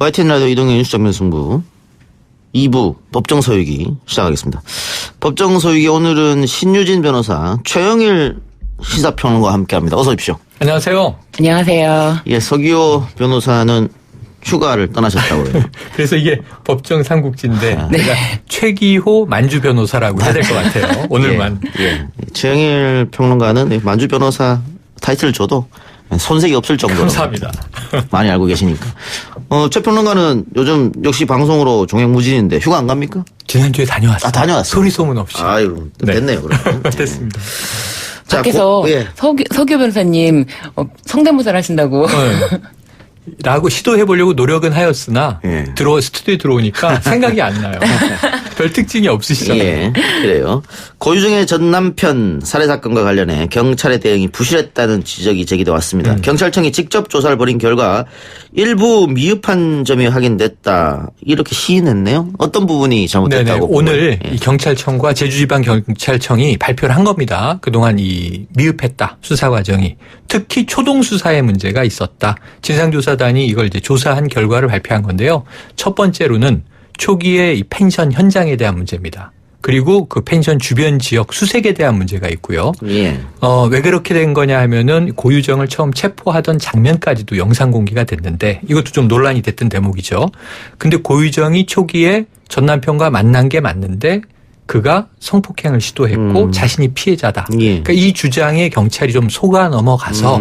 YTN 라디오 이동현 뉴스 정면 승부 2부 법정 소유기 시작하겠습니다. 법정 소유기 오늘은 신유진 변호사, 최영일 시사평론가와 함께합니다. 어서 오십시오. 안녕하세요. 안녕하세요. 예, 서기호 변호사는 휴가를 떠나셨다고요. 그래서 이게 법정 삼국지인데 제가 최기호 만주 변호사라고 해야 될 것 같아요. 오늘만. 예. 최영일 평론가는 만주 변호사 타이틀을 줘도 손색이 없을 정도로 감사합니다. 많이 알고 계시니까. 최 평론가는 요즘 역시 방송으로 종횡무진인데 휴가 안 갑니까? 지난주에 다녀왔어요. 다녀왔어요. 소리 소문 없이. 아유, 됐네요. 그럼. 됐습니다. 자, 밖에서 예. 서기호 변호사님 성대모사를 하신다고. 라고 시도해보려고 노력은 하였으나 예. 스튜디오에 들어오니까 생각이 안 나요. 별 특징이 없으시잖아요. 예, 그래요. 고유정의 전 남편 살해 사건과 관련해 경찰의 대응이 부실했다는 지적이 제기돼 왔습니다. 경찰청이 직접 조사를 벌인 결과 일부 미흡한 점이 확인됐다. 이렇게 시인했네요. 어떤 부분이 잘못됐다고? 네네. 오늘 예. 이 경찰청과 제주지방경찰청이 발표를 한 겁니다. 그동안 이 미흡했다. 수사 과정이. 특히 초동 수사에 문제가 있었다. 진상조사단이 이걸 이제 조사한 결과를 발표한 건데요. 첫 번째로는 초기에 이 펜션 현장에 대한 문제입니다. 그리고 그 펜션 주변 지역 수색에 대한 문제가 있고요. 예. 왜 그렇게 된 거냐 하면은 고유정을 처음 체포하던 장면까지도 영상 공개가 됐는데 이것도 좀 논란이 됐던 대목이죠. 근데 고유정이 초기에 전 남편과 만난 게 맞는데 그가 성폭행을 시도했고 자신이 피해자다. 예. 그러니까 이 주장에 경찰이 좀 속아 넘어가서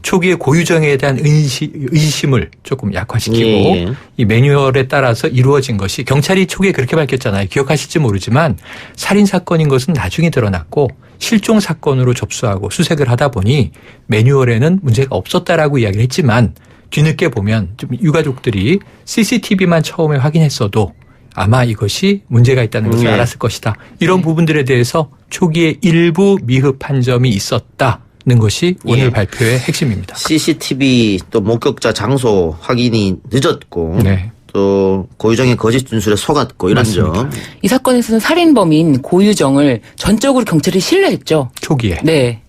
초기에 고유정에 대한 의심을 조금 약화시키고 예. 이 매뉴얼에 따라서 이루어진 것이 경찰이 초기에 그렇게 밝혔잖아요. 기억하실지 모르지만 살인 사건인 것은 나중에 드러났고 실종 사건으로 접수하고 수색을 하다 보니 매뉴얼에는 문제가 없었다라고 이야기를 했지만 뒤늦게 보면 좀 유가족들이 CCTV만 처음에 확인했어도 아마 이것이 문제가 있다는 것을 알았을 것이다. 이런 부분들에 대해서 초기에 일부 미흡한 점이 있었다는 것이 오늘 발표의 핵심입니다. CCTV 또 목격자 장소 확인이 늦었고 네. 또 고유정의 거짓 진술에 속았고 이런 점. 이 사건에서는 살인범인 고유정을 전적으로 경찰이 신뢰했죠. 초기에. 네.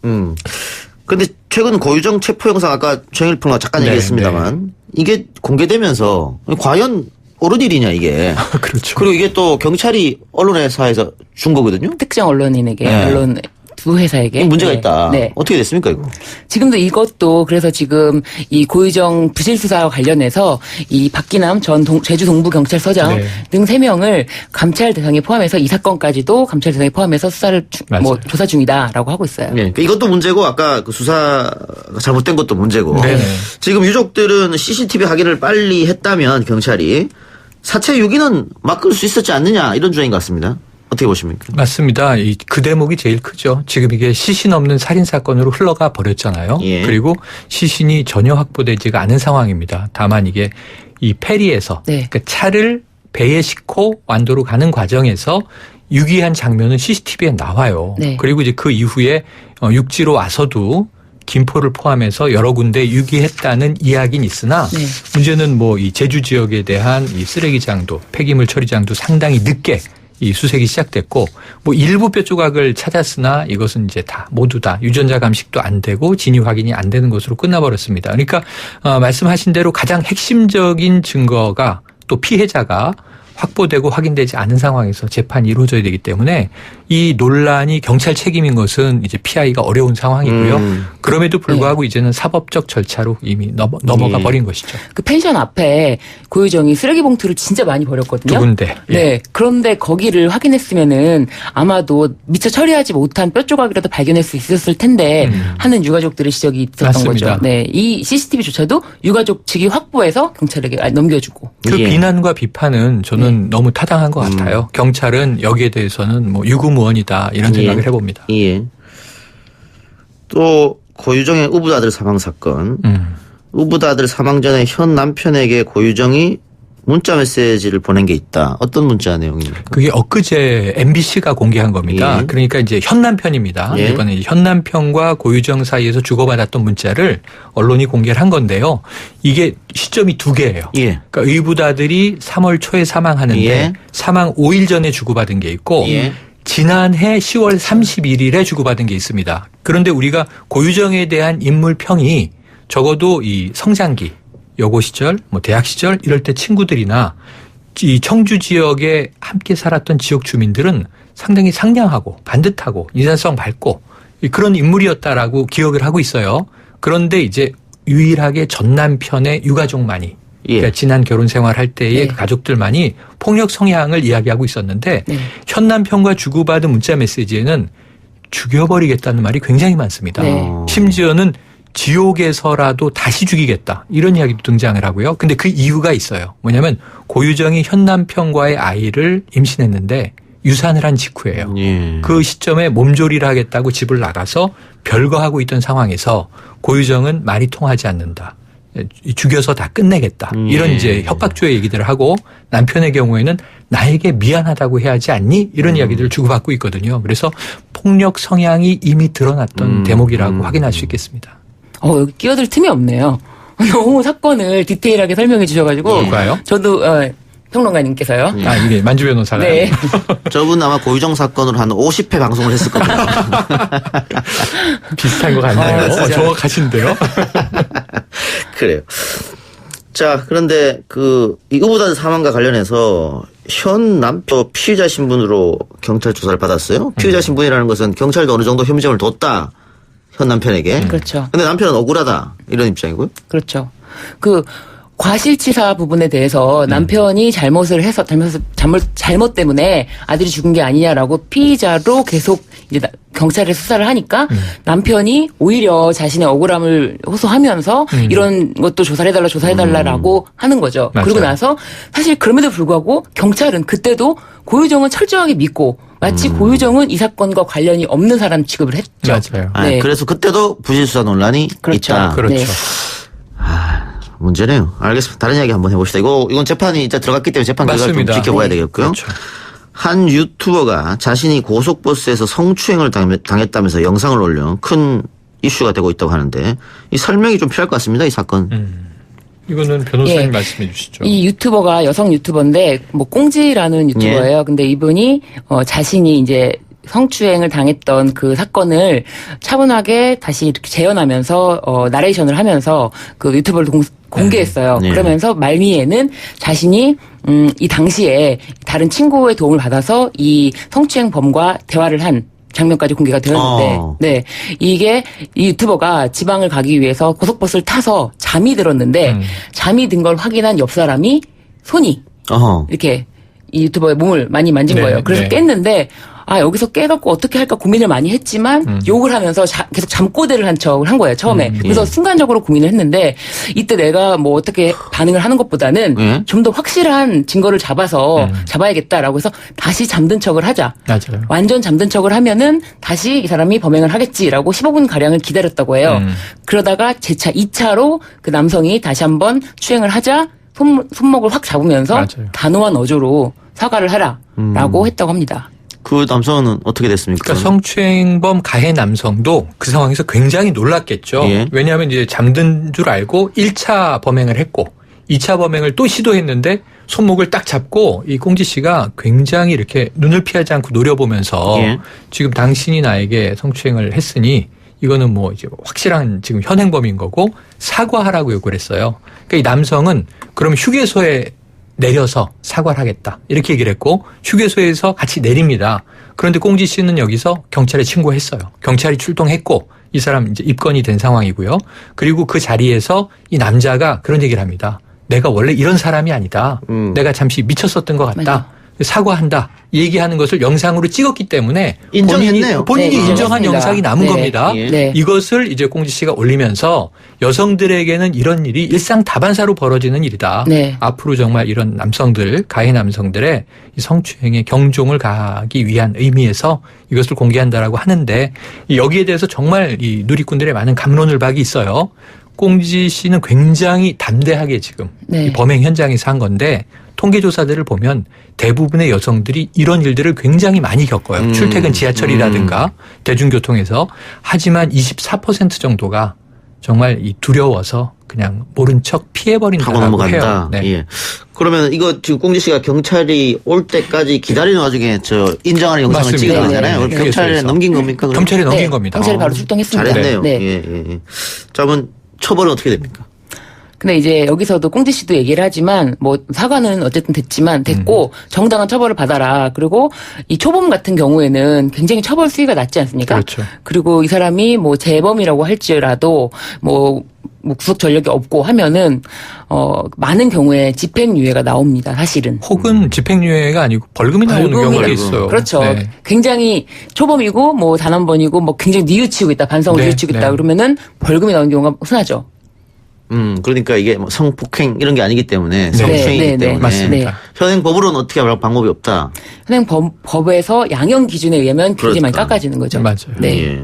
근데 최근 고유정 체포 영상 아까 최영일 평론가 잠깐 네, 얘기했습니다만 이게 공개되면서 과연 옳은 일이냐 이게. 그렇죠. 그리고 이게 또 경찰이 언론회사에서 준 거거든요. 특정 언론인에게 네. 언론 두 회사에게 문제가 네. 있다. 네. 어떻게 됐습니까 이거? 지금도 이것도 그래서 지금 이 고유정 부실 수사와 관련해서 이 박기남 전 제주 동부경찰서장 네. 등 3명을 감찰 대상에 포함해서 이 사건까지도 감찰 대상에 포함해서 수사를 조사 중이다라고 하고 있어요. 네. 이것도 문제고 아까 그 수사가 잘못된 것도 문제고. 네네. 지금 유족들은 CCTV 확인을 빨리 했다면 경찰이 사체 유기는 막을 수 있었지 않느냐 이런 주장인 것 같습니다. 어떻게 보십니까? 맞습니다. 그 대목이 제일 크죠. 지금 이게 시신 없는 살인 사건으로 흘러가 버렸잖아요. 예. 그리고 시신이 전혀 확보되지가 않은 상황입니다. 다만 이게 이 페리에서 네. 그러니까 차를 배에 싣고 완도로 가는 과정에서 유기한 장면은 CCTV에 나와요. 네. 그리고 이제 그 이후에 육지로 와서도 김포를 포함해서 여러 군데 유기했다는 이야기는 있으나 네. 문제는 뭐 이 제주 지역에 대한 이 쓰레기장도 폐기물 처리장도 상당히 늦게 이 수색이 시작됐고 뭐 일부 뼈 조각을 찾았으나 이것은 이제 다 모두 다 유전자 감식도 안 되고 진위 확인이 안 되는 것으로 끝나버렸습니다. 그러니까 말씀하신 대로 가장 핵심적인 증거가 또 피해자가 확보되고 확인되지 않은 상황에서 재판이 이루어져야 되기 때문에 이 논란이 경찰 책임인 것은 이제 피하기가 어려운 상황이고요. 그럼에도 불구하고 이제는 사법적 절차로 이미 넘어가 버린 것이죠. 그 펜션 앞에 고유정이 쓰레기 봉투를 진짜 많이 버렸거든요. 두 군데. 예. 네. 그런데 거기를 확인했으면은 아마도 미처 처리하지 못한 뼈 조각이라도 발견할 수 있었을 텐데 하는 유가족들의 지적이 있었던 맞습니다. 거죠. 네. 이 CCTV조차도 유가족 측이 확보해서 경찰에게 넘겨주고. 그 예. 비난과 비판은 저는 너무 타당한 것 같아요. 경찰은 여기에 대해서는 뭐 유구무원이다 이런 생각을 해봅니다. 예. 또 고유정의 우붓 아들 사망 사건. 우붓 아들 사망 전에 현 남편에게 고유정이 문자 메시지를 보낸 게 있다. 어떤 문자 내용입니까? 그게 엊그제 MBC가 공개한 겁니다. 예. 그러니까 이제 현 남편입니다. 예. 이번에 현 남편과 고유정 사이에서 주고받았던 문자를 언론이 공개를 한 건데요. 이게 시점이 두 개예요. 예. 그러니까 의붓 아들이 3월 초에 사망하는데 예. 사망 5일 전에 주고받은 게 있고 예. 지난해 10월 31일에 주고받은 게 있습니다. 그런데 우리가 고유정에 대한 인물평이 적어도 이 성장기 여고 시절, 뭐 대학 시절 이럴 때 친구들이나 이 청주 지역에 함께 살았던 지역 주민들은 상당히 상냥하고 반듯하고 인사성 밝고 그런 인물이었다라고 기억을 하고 있어요. 그런데 이제 유일하게 전 남편의 유가족만이 그러니까 지난 결혼 생활할 때의 그 가족들만이 폭력 성향을 이야기하고 있었는데 현 남편과 주고받은 문자 메시지에는 죽여버리겠다는 말이 굉장히 많습니다. 심지어는 지옥에서라도 다시 죽이겠다 이런 이야기도 등장을 하고요. 근데 그 이유가 있어요. 뭐냐면 고유정이 현 남편과의 아이를 임신했는데 유산을 한 직후예요. 그 시점에 몸조리를 하겠다고 집을 나가서 별거하고 있던 상황에서 고유정은 말이 통하지 않는다. 죽여서 다 끝내겠다. 이런 이제 협박조의 얘기들을 하고 남편의 경우에는 나에게 미안하다고 해야 하지 않니? 이런 이야기들을 주고받고 있거든요. 그래서 폭력 성향이 이미 드러났던 대목이라고 확인할 수 있겠습니다. 여기 끼어들 틈이 없네요. 너무 사건을 디테일하게 설명해 주셔가지고. 뭘까요? 저도, 평론가님께서요. 이게 만주 변호사가. 네. 저분 아마 고유정 사건으로 한 50회 방송을 했을 겁니다. 비슷한 것 같네요. 정확하신데요. 그래요. 자, 그런데 이 의붓한 사망과 관련해서 현 남편 피의자 신분으로 경찰 조사를 받았어요. 피의자 신분이라는 것은 경찰도 어느 정도 혐의점을 뒀다. 현 남편에게. 그렇죠. 근데 남편은 억울하다. 이런 입장이고요. 그렇죠. 과실치사 부분에 대해서 남편이 잘못을 해서 잘못 때문에 아들이 죽은 게 아니냐라고 피의자로 계속 이제 경찰에 수사를 하니까 남편이 오히려 자신의 억울함을 호소하면서 이런 것도 조사해달라라고 하는 거죠. 맞아요. 그리고 나서 사실 그럼에도 불구하고 경찰은 그때도 고유정은 철저하게 믿고 마치 고유정은 이 사건과 관련이 없는 사람 취급을 했죠. 맞아요. 네. 그래서 그때도 부실수사 논란이 그렇죠. 있다. 그렇죠. 네. 문제네요. 알겠습니다. 다른 이야기 한번 해봅시다. 이건 재판이 이제 들어갔기 때문에 재판 결과를 좀 맞습니다. 지켜봐야 되겠고요. 그렇죠. 한 유튜버가 자신이 고속버스에서 성추행을 당했다면서 영상을 올려 큰 이슈가 되고 있다고 하는데 이 설명이 좀 필요할 것 같습니다. 이 사건. 이거는 변호사님 말씀해 주시죠. 이 유튜버가 여성 유튜버인데 꽁지라는 유튜버예요. 근데 이분이 자신이 이제 성추행을 당했던 그 사건을 차분하게 다시 이렇게 재현하면서 나레이션을 하면서 그 유튜브를 공개했어요. 네. 그러면서 말미에는 자신이 이 당시에 다른 친구의 도움을 받아서 이 성추행범과 대화를 한 장면까지 공개가 되었는데, 네. 이게 이 유튜버가 지방을 가기 위해서 고속버스를 타서 잠이 들었는데, 잠이 든 걸 확인한 옆 사람이 손이 이렇게 이 유튜버의 몸을 많이 만진 거예요. 그래서 깼는데, 여기서 깨갖고 어떻게 할까 고민을 많이 했지만 욕을 하면서 계속 잠꼬대를 한 척을 한 거예요, 처음에. 그래서 순간적으로 고민을 했는데 이때 내가 뭐 어떻게 반응을 하는 것보다는 좀 더 확실한 증거를 잡아야겠다라고 해서 다시 잠든 척을 하자. 맞아요. 완전 잠든 척을 하면은 다시 이 사람이 범행을 하겠지라고 15분 가량을 기다렸다고 해요. 그러다가 재차 2차로 그 남성이 다시 한번 추행을 하자 손목을 확 잡으면서 맞아요. 단호한 어조로 사과를 하라라고 했다고 합니다. 그 남성은 어떻게 됐습니까? 그러니까 성추행범 가해 남성도 그 상황에서 굉장히 놀랐겠죠. 왜냐하면 이제 잠든 줄 알고 1차 범행을 했고 2차 범행을 또 시도했는데 손목을 딱 잡고 이 꽁지 씨가 굉장히 이렇게 눈을 피하지 않고 노려보면서 지금 당신이 나에게 성추행을 했으니 이거는 뭐 이제 확실한 지금 현행범인 거고 사과하라고 요구를 했어요. 그러니까 이 남성은 그럼 휴게소에 내려서 사과를 하겠다. 이렇게 얘기를 했고 휴게소에서 같이 내립니다. 그런데 꽁지 씨는 여기서 경찰에 신고했어요. 경찰이 출동했고 이 사람 이제 입건이 된 상황이고요. 그리고 그 자리에서 이 남자가 그런 얘기를 합니다. 내가 원래 이런 사람이 아니다. 내가 잠시 미쳤었던 것 같다. 맞아요. 사과한다. 얘기하는 것을 영상으로 찍었기 때문에 인정했네요. 본인이 네, 인정한 인정했습니다. 영상이 남은 네. 겁니다. 네. 이것을 이제 꽁지 씨가 올리면서 여성들에게는 이런 일이 일상 다반사로 벌어지는 일이다. 네. 앞으로 정말 이런 남성들, 가해 남성들의 이 성추행에 경종을 가기 위한 의미에서 이것을 공개한다라고 하는데 여기에 대해서 정말 이 누리꾼들의 많은 감론을 박이 있어요. 꽁지 씨는 굉장히 담대하게 지금 이 범행 현장에서 한 건데 통계조사들을 보면 대부분의 여성들이 이런 일들을 굉장히 많이 겪어요. 출퇴근 지하철이라든가 대중교통에서. 하지만 24% 정도가 정말 이 두려워서 그냥 모른 척 피해버린다고 해요. 네. 예. 그러면 이거 지금 꽁지 씨가 경찰이 올 때까지 기다리는 와중에 인정하는 영상을 맞습니다. 찍은 거잖아요. 네. 경찰에 넘긴 겁니까? 그럼? 경찰에 넘긴 겁니다. 경찰이 바로 출동했습니다. 잘했네요. 네. 예. 자, 그러면 처벌은 어떻게 됩니까? 근데 이제 여기서도 꽁지 씨도 얘기를 하지만 뭐 사과는 어쨌든 됐고 정당한 처벌을 받아라. 그리고 이 초범 같은 경우에는 굉장히 처벌 수위가 낮지 않습니까? 그렇죠. 그리고 이 사람이 뭐 재범이라고 할지라도 뭐 구속 전력이 없고 하면은 많은 경우에 집행유예가 나옵니다. 사실은. 혹은 집행유예가 아니고 벌금이 나오는 경우가 있어요. 그렇죠. 네. 굉장히 초범이고 뭐 단원범이고 뭐 굉장히 뉘우치고 있다. 반성을 네, 뉘우치고 있다. 네. 그러면은 벌금이 나오는 경우가 흔하죠. 그러니까 이게 뭐 성폭행 이런 게 아니기 때문에 네. 성추행이기 네, 네, 때문에 맞습니다. 현행 법으로는 어떻게 할 방법이 없다. 현행 법에서 양형 기준에 의하면 굉장히 많이 그렇다. 깎아지는 거죠. 맞아요. 네. 예.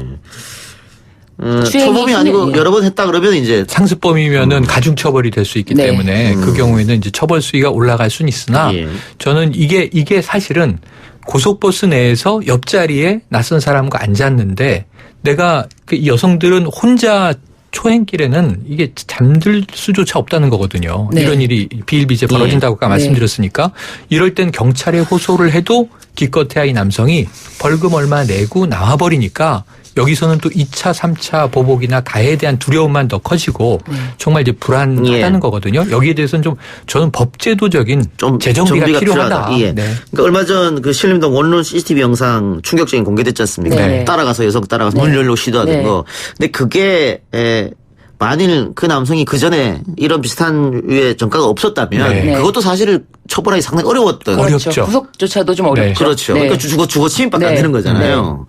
추행이 초범이 아니고 심해, 예. 여러 번 했다 그러면 이제 상습범이면은 가중처벌이 될 수 있기 네. 때문에 그 경우에는 이제 처벌 수위가 올라갈 수는 있으나 예. 저는 이게 사실은 고속버스 내에서 옆자리에 낯선 사람과 앉았는데 내가 그 여성들은 혼자 초행길에는 이게 잠들 수조차 없다는 거거든요. 네. 이런 일이 비일비재 벌어진다고 아까 네. 말씀드렸으니까 이럴 땐 경찰에 호소를 해도 기껏해야 이 남성이 벌금 얼마 내고 나와버리니까 여기서는 또 2차, 3차 보복이나 가해에 대한 두려움만 더 커지고 정말 이제 불안하다는 예. 거거든요. 여기에 대해서는 좀 저는 법제도적인 좀 재정비가 정비가 필요하다. 예. 네. 그러니까 얼마 전 그 신림동 원룸 CCTV 영상 충격적인 공개됐지 않습니까? 네. 따라가서 여성 따라가서 네. 문 열려고 시도하던 네. 거. 근데 그게 만일 그 남성이 그 전에 이런 비슷한 유의 전과가 없었다면 네. 그것도 사실 처벌하기 상당히 어려웠던. 어렵죠. 그렇죠. 구속조차도 좀 어렵죠. 네. 그렇죠. 네. 그러니까 주거 침입밖에 안 네. 되는 거잖아요.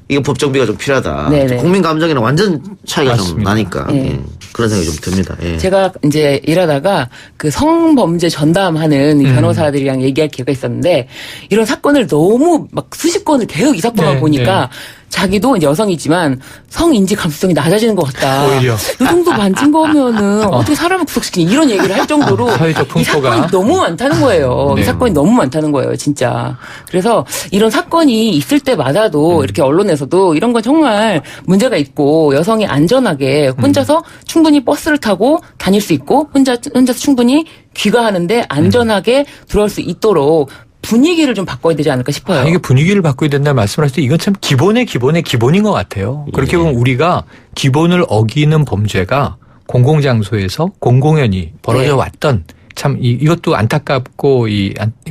이거 법 정비가 좀 필요하다. 네, 네. 국민 감정에는 완전 차이가 좀 맞습니다. 나니까 네. 예. 그런 생각이 좀 듭니다. 예. 제가 이제 일하다가 그 성범죄 전담하는 이 변호사들이랑 얘기할 기회가 있었는데 이런 사건을 너무 막 수십 건을 계속 이 사건만 네, 보니까 자기도 이제 여성이지만 성인지 감수성이 낮아지는 것 같다. 오히려. 이 정도 만진 거면은 어떻게 사람을 구속시키니 이런 얘기를 할 정도로 사회적 이 풍토가. 사건이 너무 많다는 거예요. 네. 이 사건이 너무 많다는 거예요, 진짜. 그래서 이런 사건이 있을 때마다도 이렇게 언론에서도 이런 건 정말 문제가 있고 여성이 안전하게 혼자서 충분히 버스를 타고 다닐 수 있고 혼자서 충분히 귀가하는데 안전하게 들어올 수 있도록 분위기를 좀 바꿔야 되지 않을까 싶어요. 이게 분위기를 바꿔야 된다는 말씀을 하실 때 이건 참 기본의 기본인 것 같아요. 그렇게 보면 우리가 기본을 어기는 범죄가 공공장소에서 공공연히 벌어져 네. 왔던 참 이것도 안타깝고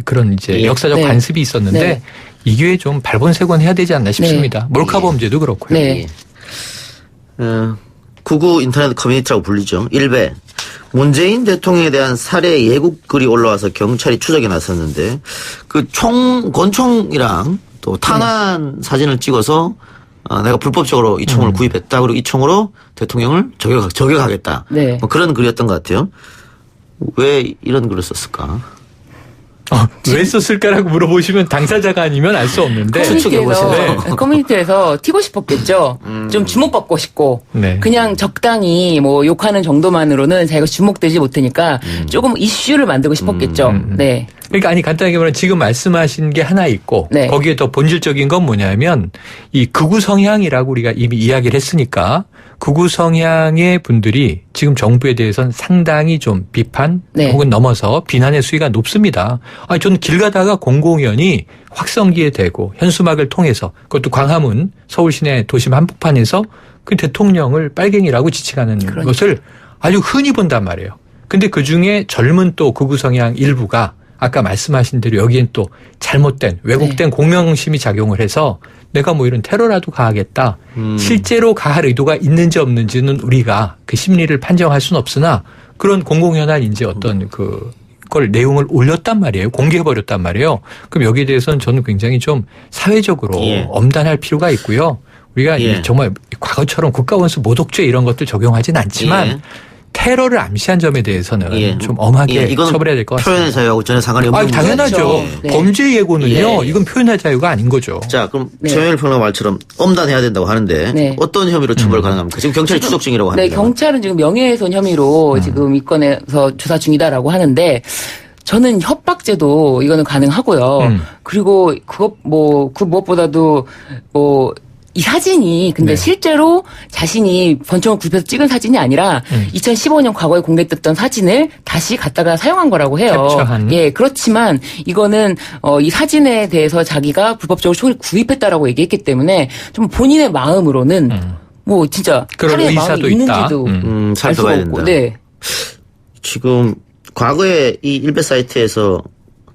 그런 이제 예. 역사적 네. 관습이 있었는데 네. 이게 좀 발본색원해야 되지 않나 싶습니다. 몰카 범죄도 그렇고요. 네. 구구 인터넷 커뮤니티라고 불리죠. 일베. 문재인 대통령에 대한 살해 예국 글이 올라와서 경찰이 추적에 나섰는데 그 권총이랑 또 탄환 사진을 찍어서 내가 불법적으로 이 총을 구입했다. 그리고 이 총으로 대통령을 저격하겠다. 네. 뭐 그런 글이었던 것 같아요. 왜 이런 글을 썼을까? 왜 썼을까라고 물어보시면 당사자가 아니면 알 수 없는데 커뮤니티에서 튀고 싶었겠죠. 좀 주목받고 싶고 네. 그냥 적당히 뭐 욕하는 정도만으로는 자기가 주목되지 못하니까 조금 이슈를 만들고 싶었겠죠. 네. 그러니까 간단하게 말하면 지금 말씀하신 게 하나 있고 네. 거기에 더 본질적인 건 뭐냐면 이 극우 성향이라고 우리가 이미 이야기를 했으니까 극우 성향의 분들이 지금 정부에 대해서는 상당히 좀 비판 네. 혹은 넘어서 비난의 수위가 높습니다. 저는 길 가다가 공공연히 확성기에 대고 현수막을 통해서 그것도 광화문 서울 시내 도심 한복판에서 그 대통령을 빨갱이라고 지칭하는 것을 아주 흔히 본단 말이에요. 근데 그중에 젊은 또 극우 성향 일부가 아까 말씀하신 대로 여기엔 또 잘못된 왜곡된 공명심이 작용을 해서 내가 뭐 이런 테러라도 가하겠다. 실제로 가할 의도가 있는지 없는지는 우리가 그 심리를 판정할 수는 없으나 그런 공공연한 이제 어떤 그걸 내용을 올렸단 말이에요. 공개해버렸단 말이에요. 그럼 여기에 대해서는 저는 굉장히 좀 사회적으로 엄단할 필요가 있고요. 우리가 정말 과거처럼 국가원수 모독죄 이런 것들 적용하진 않지만 테러를 암시한 점에 대해서는 좀 엄하게 처벌해야 될 것 같습니다. 표현의 자유하고 전혀 상관이 없는 당연하죠. 그렇죠. 네. 범죄 예고는요. 이건 표현의 자유가 아닌 거죠. 자, 그럼 최영일 평론가 말처럼 엄단해야 된다고 하는데 어떤 혐의로 처벌 가능합니까? 지금 경찰이 추적 중이라고 합니다. 네, 경찰은 지금 명예훼손 혐의로 지금 이 건에서 조사 중이다라고 하는데 저는 협박죄도 이거는 가능하고요. 그리고 그 무엇보다도 이 사진이 근데 실제로 자신이 권총을 구입해서 찍은 사진이 아니라 2015년 과거에 공개됐던 사진을 다시 갖다가 사용한 거라고 해요. 캡처한. 예, 그렇지만 이거는 이 사진에 대해서 자기가 불법적으로 총을 구입했다라고 얘기했기 때문에 좀 본인의 마음으로는 뭐 진짜 그런 살인의 마음이 의사도 있는지도 있다. 알 수가 살펴봐야 없고. 된다. 네. 지금 과거에 이 일베 사이트에서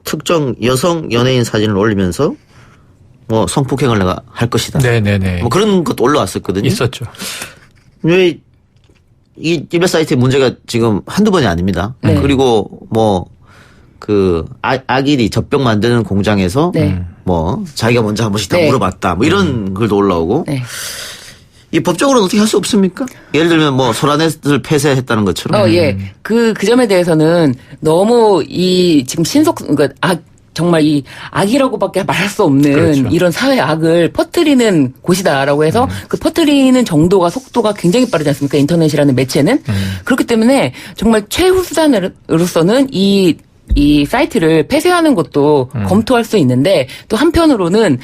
특정 여성 연예인 사진을 올리면서 뭐 성폭행을 내가 할 것이다. 네네네. 뭐 그런 것도 올라왔었거든요. 있었죠. 왜 이 일베 사이트의 문제가 지금 한두 번이 아닙니다. 네. 그리고 뭐 그 아기리 젖병 만드는 공장에서 네. 뭐 자기가 먼저 한 번씩 다 네. 물어봤다. 뭐 이런 글도 올라오고. 네. 이 법적으로는 어떻게 할 수 없습니까? 예를 들면 뭐 소라넷을 폐쇄했다는 것처럼. 예. 그 점에 대해서는 너무 지금 그러니까 정말 이 악이라고밖에 말할 수 없는 그렇죠. 이런 사회 악을 퍼뜨리는 곳이다라고 해서 그 퍼뜨리는 정도가 속도가 굉장히 빠르지 않습니까? 인터넷이라는 매체는. 그렇기 때문에 정말 최후 수단으로서는 이 사이트를 폐쇄하는 것도 검토할 수 있는데 또 한편으로는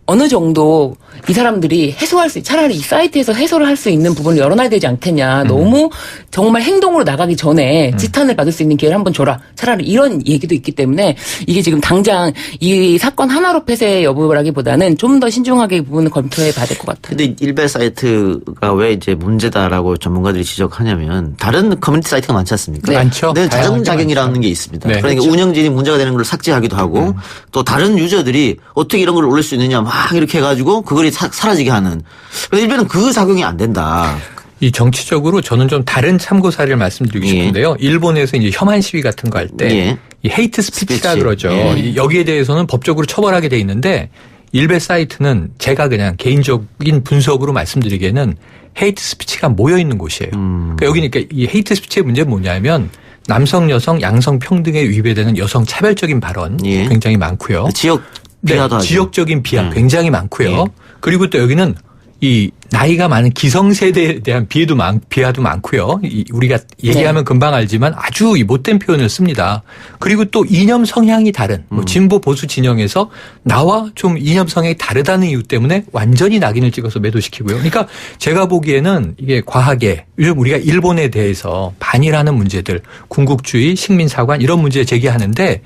어느 정도 이 사람들이 차라리 이 사이트에서 해소를 할 수 있는 부분을 열어놔야 되지 않겠냐. 너무 정말 행동으로 나가기 전에 지탄을 받을 수 있는 기회를 한번 줘라. 차라리 이런 얘기도 있기 때문에 이게 지금 당장 이 사건 하나로 폐쇄 여부라기보다는 좀 더 신중하게 이 부분을 검토해 봐야 될 것 같아요. 근데 일베 사이트가 왜 이제 문제다라고 전문가들이 지적하냐면 다른 커뮤니티 사이트가 많지 않습니까? 네. 많죠. 네, 다양하게 자정작용이라는 많죠. 게 있습니다. 네, 그러니까 그렇죠. 운영진이 문제가 되는 걸 삭제하기도 하고 또 다른 유저들이 어떻게 이런 걸 올릴 수 있느냐 막 이렇게 해가지고 그 글이 사라지게 하는. 그래서 일베는 그 작용이 안 된다. 이 정치적으로 저는 좀 다른 참고 사례를 말씀드리고 예. 싶은데요. 일본에서 이제 혐한 시위 같은 거 할 때 예. 이 헤이트 스피치라 스피치. 그러죠. 예. 여기에 대해서는 법적으로 처벌하게 돼 있는데 일베 사이트는 제가 그냥 개인적인 분석으로 말씀드리기에는 헤이트 스피치가 모여 있는 곳이에요. 그러니까 여기 그러니까 이 헤이트 스피치의 문제는 뭐냐면 남성, 여성, 양성 평등에 위배되는 여성 차별적인 발언 예. 굉장히 많고요. 지역 네, 비하도 하죠. 지역적인 비하 굉장히 많고요. 예. 그리고 또 여기는 이 나이가 많은 기성세대에 대한 비하도 많고요. 우리가 얘기하면 금방 알지만 아주 이 못된 표현을 씁니다. 그리고 또 이념 성향이 다른 뭐 진보 보수 진영에서 나와 좀 이념 성향이 다르다는 이유 때문에 완전히 낙인을 찍어서 매도시키고요. 그러니까 제가 보기에는 이게 과하게 요즘 우리가 일본에 대해서 반일하는 문제들, 군국주의, 식민사관 이런 문제 제기하는데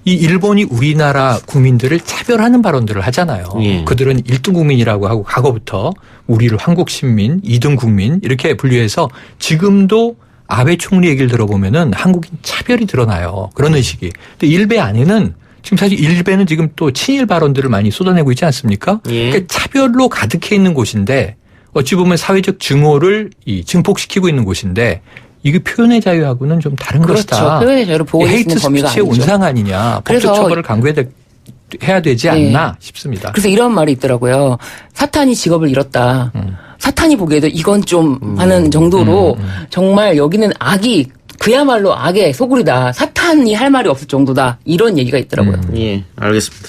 이 일본이 우리나라 국민들을 차별하는 발언들을 하잖아요. 예. 그들은 1등 국민이라고 하고 과거부터 우리를 한국 시민, 2등 국민 이렇게 분류해서 지금도 아베 총리 얘기를 들어보면은 한국인 차별이 드러나요. 그런 의식이. 근데 일베 안에는 지금 사실 일베는 지금 또 친일 발언들을 많이 쏟아내고 있지 않습니까? 예. 그러니까 차별로 가득해 있는 곳인데 어찌 보면 사회적 증오를 증폭시키고 있는 곳인데 이게 표현의 자유하고는 좀 다른 그렇죠. 것이다. 표현의 자유를 보호할 수 있는 범위가 헤이트 스피치의 아니죠. 온상 아니냐. 그래서 법적 처벌을 강구해야 되지 않나 싶습니다. 그래서 이런 말이 있더라고요. 사탄이 직업을 잃었다. 사탄이 보기에도 이건 좀 하는 정도로 정말 여기는 악이 그야말로 악의 소굴이다. 사탄이 할 말이 없을 정도다. 이런 얘기가 있더라고요. 예, 알겠습니다.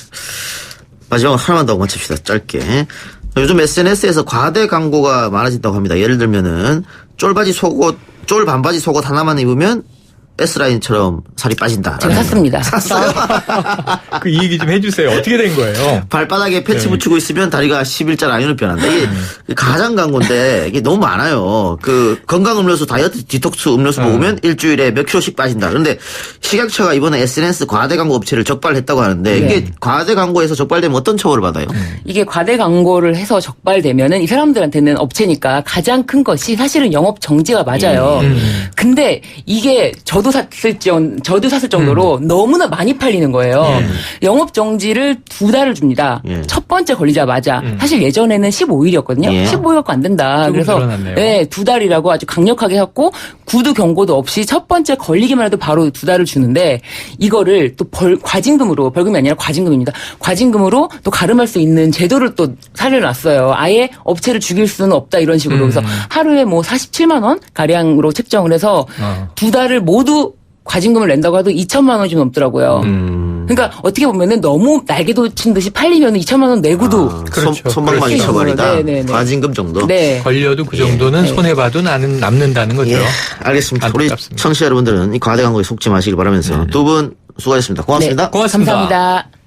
마지막으로 하나만 더 맞춥시다. 짧게. 요즘 SNS에서 과대 광고가 많아진다고 합니다. 예를 들면은 쫄 반바지 속옷 하나만 입으면 S라인처럼 살이 빠진다. 제가 샀습니다. 그 이 얘기 좀 해주세요. 어떻게 된 거예요? 발바닥에 패치 네. 붙이고 있으면 다리가 11자 라인으로 변한다. 이게 가장 광고인데 이게 너무 많아요. 그 건강 음료수 다이어트 디톡스 음료수 먹으면 일주일에 몇 킬로씩 빠진다. 그런데 식약처가 이번에 SNS 과대 광고 업체를 적발했다고 하는데 이게 과대 광고에서 적발되면 어떤 처벌을 받아요? 이게 과대 광고를 해서 적발되면은 이 사람들한테는 업체니까 가장 큰 것이 사실은 영업 정지가 맞아요. 근데 이게 저도 샀을 정도로 너무나 많이 팔리는 거예요. 영업 정지를 2달을 줍니다. 예. 첫 번째 걸리자마자 사실 예전에는 15일이었거든요. 예. 15일 갖고 안 된다. 조금 그래서 늘어났네요. 네, 2달이라고 아주 강력하게 했고 구두 경고도 없이 첫 번째 걸리기만 해도 바로 2달을 주는데 이거를 또 과징금으로 벌금이 아니라 과징금입니다. 과징금으로 또 가름할 수 있는 제도를 또 살려놨어요. 아예 업체를 죽일 수는 없다 이런 식으로. 그래서 하루에 뭐 47만 원 가량으로 책정을 해서 2달을 모두 과징금을 낸다고 해도 2천만 원이 좀 넘더라고요. 그러니까 어떻게 보면은 너무 날개도 친 듯이 팔리면 2천만 원 내고도 그렇죠. 손방망이 그렇죠. 처벌이다. 네네네. 과징금 정도. 네. 걸려도 그 정도는 손해봐도 나는 남는다는 거죠. 예, 알겠습니다. 우리 안타깝습니다. 청취자 여러분들은 이 과대 광고에 속지 마시길 바라면서 두 분 수고하셨습니다. 고맙습니다. 고맙습니다. 감사합니다.